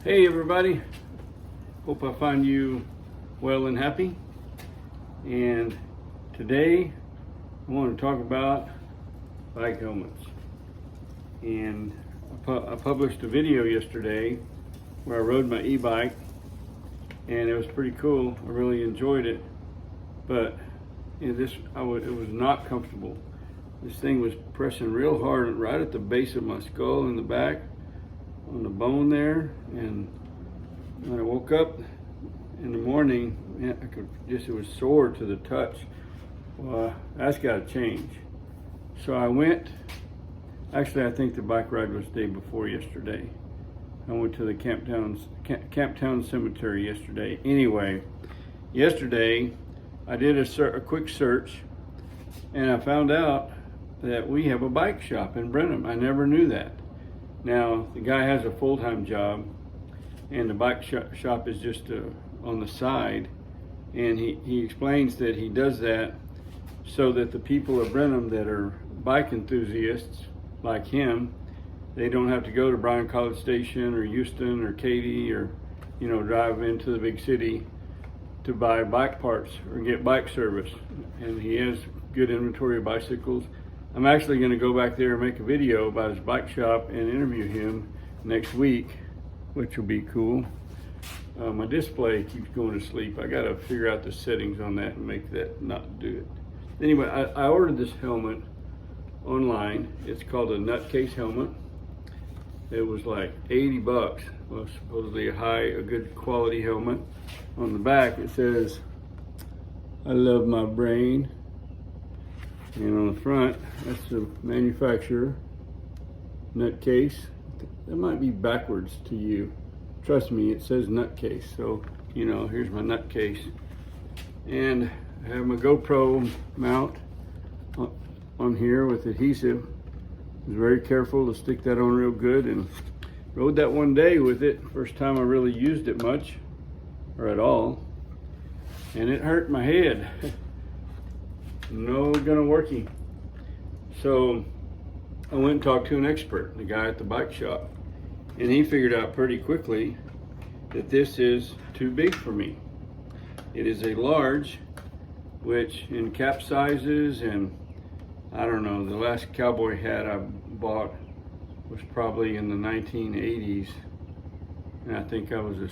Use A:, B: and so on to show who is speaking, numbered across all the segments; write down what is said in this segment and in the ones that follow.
A: Hey everybody, hope I find you well and happy. And today I want to talk about bike helmets. And I published a video yesterday where I rode my e-bike, and it was pretty cool. I really enjoyed it, but it was not comfortable. This thing was pressing real hard right at the base of my skull in the back, on the bone there, and when I woke up in the morning, man, it was sore to the touch. Well, that's got to change. So I went, actually I think the bike ride was the day before yesterday. I went to the Camptown Cemetery yesterday. Anyway, yesterday I did a quick search, and I found out that we have a bike shop in Brenham. I never knew that. Now, the guy has a full-time job, and the bike shop is just on the side, and he explains that he does that so that the people of Brenham that are bike enthusiasts like him, they don't have to go to Bryan College Station or Houston or Katy or, drive into the big city to buy bike parts or get bike service. And he has good inventory of bicycles. I'm actually going to go back there and make a video about his bike shop and interview him next week, which will be cool. My display keeps going to sleep. I got to figure out the settings on that and make that not do it. Anyway, I ordered this helmet online. It's called a Nutcase helmet. It was like 80 bucks. Well, supposedly a good quality helmet. On the back it says, "I love my brain." And on the front, that's the manufacturer, Nutcase. That might be backwards to you. Trust me, it says Nutcase. So, here's my Nutcase. And I have my GoPro mount on here with adhesive. I was very careful to stick that on real good, and rode that one day with it. First time I really used it much, or at all. And it hurt my head. No gonna worky. So I went and talked to an expert, the guy at the bike shop, and he figured out pretty quickly that this is too big for me. It is a large, which in cap sizes, and I don't know, the last cowboy hat I bought was probably in the 1980s, and I think I was a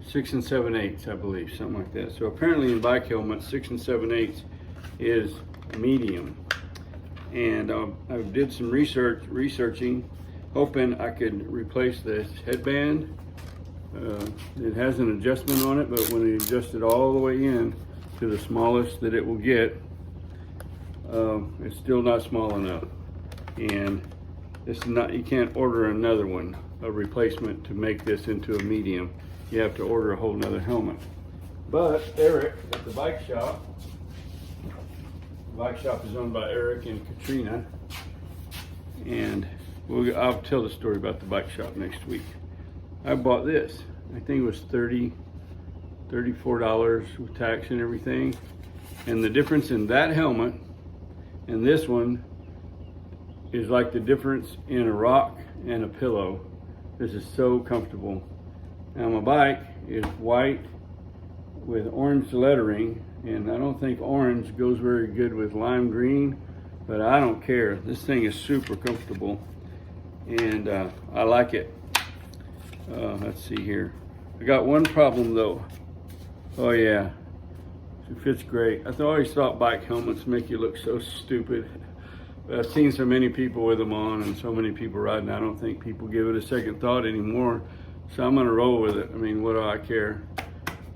A: 6 7/8, I believe, something like that. So apparently in bike helmets, 6 7/8 is medium. And I did some researching, hoping I could replace this headband. It has an adjustment on it, but when you adjust it all the way in to the smallest that it will get, it's still not small enough. And this is not, you can't order another one, a replacement to make this into a medium. You have to order a whole nother helmet. But Eric at the bike shop is owned by Eric and Katrina, and I'll tell the story about the bike shop next week. I bought this. I think it was $34 with tax and everything. And the difference in that helmet and this one is like the difference in a rock and a pillow. This is so comfortable. Now my bike is white with orange lettering, and I don't think orange goes very good with lime green, but I don't care. This thing is super comfortable, and I like it. Let's see here. I got one problem though. Oh yeah, it fits great. I always thought bike helmets make you look so stupid. But I've seen so many people with them on and so many people riding, I don't think people give it a second thought anymore. So I'm gonna roll with it. I mean, what do I care?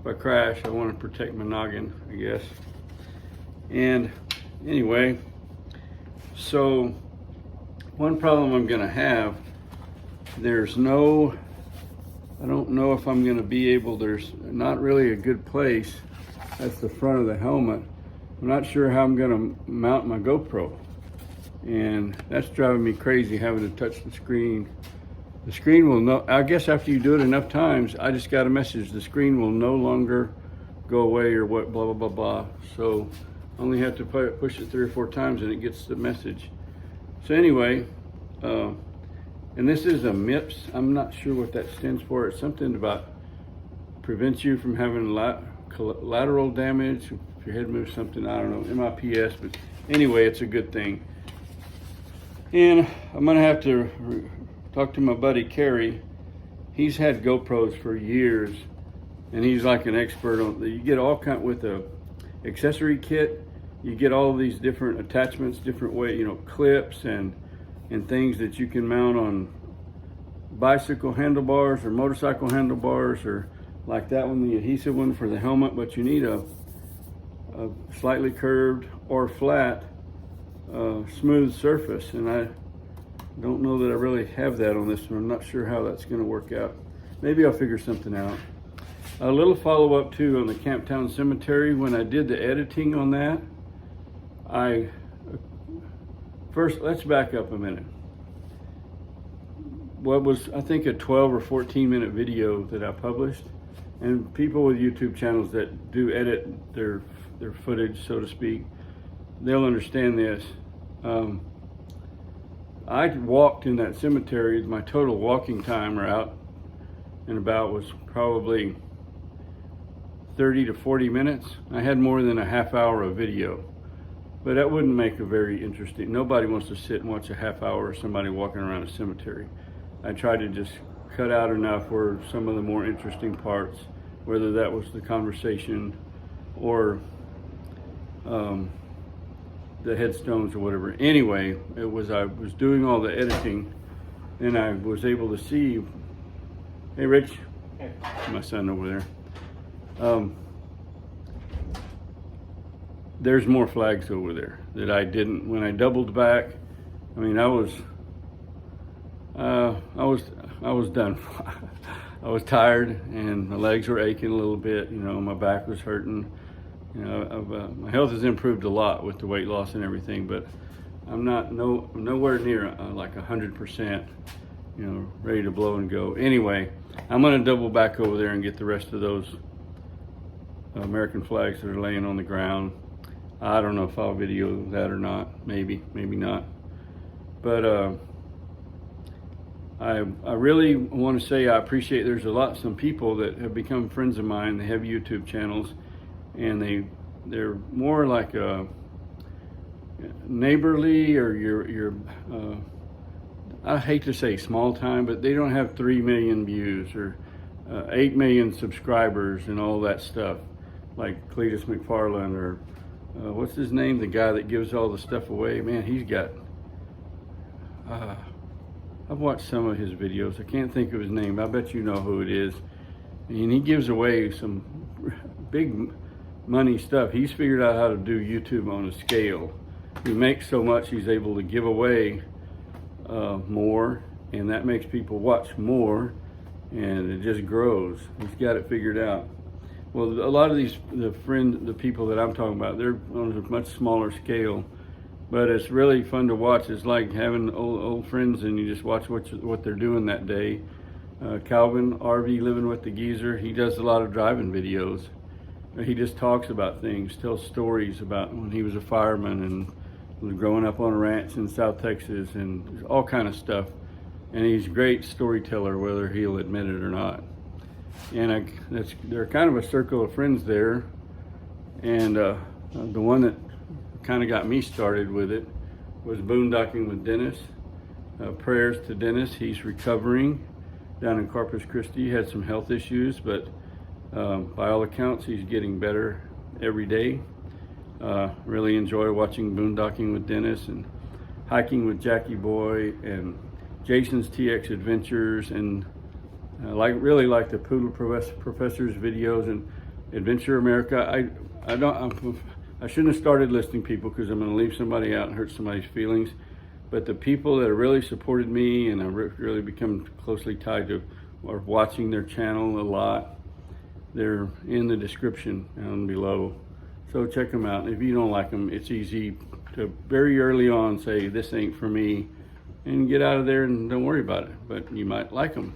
A: If I crash, I wanna protect my noggin, I guess. And anyway, so one problem I'm gonna have, I don't know if I'm gonna be able, there's not really a good place. That's the front of the helmet. I'm not sure how I'm gonna mount my GoPro. And that's driving me crazy, having to touch the screen. The screen will no, I guess after you do it enough times, I just got a message, the screen will no longer go away or what, blah, blah, blah, blah. So I only have to push it 3 or 4 times and it gets the message. So anyway, And this is a MIPS. I'm not sure what that stands for. It's something about prevents you from having lateral damage. If your head moves something, I don't know, MIPS, but anyway, it's a good thing. And I'm gonna have to talk to my buddy Kerry. He's had GoPros for years, and he's like an expert on. You get all kind with a accessory kit. You get all these different attachments, different way, clips and things that you can mount on bicycle handlebars or motorcycle handlebars, or like that one, the adhesive one for the helmet. But you need a slightly curved or flat, smooth surface, and I don't know that I really have that on this one. I'm not sure how that's going to work out. Maybe I'll figure something out. A little follow-up too on the Camptown Cemetery. When I did the editing on that, first, let's back up a minute. What was, I think, a 12 or 14 minute video that I published, and people with YouTube channels that do edit their footage, so to speak, they'll understand this. I walked in that cemetery. My total walking time or out and about was probably 30 to 40 minutes. I had more than a half hour of video, but that wouldn't make a very interesting. Nobody wants to sit and watch a half hour of somebody walking around a cemetery. I tried to just cut out enough for some of the more interesting parts, whether that was the conversation or the headstones or whatever. Anyway, I was doing all the editing, and I was able to see. Hey, Rich. Hey. My son over there. There's more flags over there that I didn't. When I doubled back, I mean, I was done. I was tired, and my legs were aching a little bit. My back was hurting. My health has improved a lot with the weight loss and everything, but I'm nowhere near like 100%, ready to blow and go. Anyway, I'm gonna double back over there and get the rest of those American flags that are laying on the ground. I don't know if I'll video that or not. Maybe not. But I really want to say I appreciate. There's some people that have become friends of mine. They have YouTube channels, and they're more like a neighborly, or your I hate to say small time, but they don't have 3 million views or 8 million subscribers and all that stuff, like Cletus McFarland or what's his name, the guy that gives all the stuff away. Man, he's got I've watched some of his videos. I can't think of his name. I bet you know who it is. And he gives away some big money stuff. He's figured out how to do YouTube on a scale. He makes so much he's able to give away more, and that makes people watch more, and it just grows. He's got it figured out. Well, a lot of the people that I'm talking about, they're on a much smaller scale, but it's really fun to watch. It's like having old friends, and you just watch what they're doing that day. Calvin RV, Living with the Geezer, he does a lot of driving videos. He just talks about things, tells stories about when he was a fireman and growing up on a ranch in South Texas, and all kind of stuff. And he's a great storyteller, whether he'll admit it or not. And they're kind of a circle of friends there. And the one that kind of got me started with it was Boondocking with Dennis. Prayers to Dennis. He's recovering down in Corpus Christi. He had some health issues, but by all accounts, he's getting better every day. Really enjoy watching Boondocking with Dennis and Hiking with Jackie Boy and Jason's TX Adventures, and really like the Poodle Professor's videos and Adventure America. I shouldn't have started listing people because I'm going to leave somebody out and hurt somebody's feelings. But the people that have really supported me and I've really become closely tied to, or watching their channel a lot, they're in the description down below. So check them out. If you don't like them, it's easy to very early on say, this ain't for me, and get out of there and don't worry about it. But you might like them,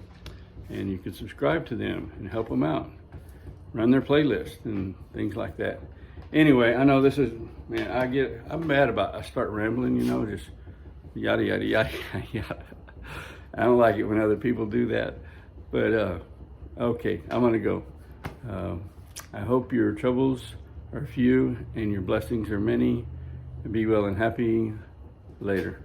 A: and you can subscribe to them and help them out. Run their playlist and things like that. Anyway, I know this is, man, I'm mad about, I start rambling, just yada, yada, yada, yada. I don't like it when other people do that. But okay, I'm gonna go. I hope your troubles are few and your blessings are many. Be well and happy. Later.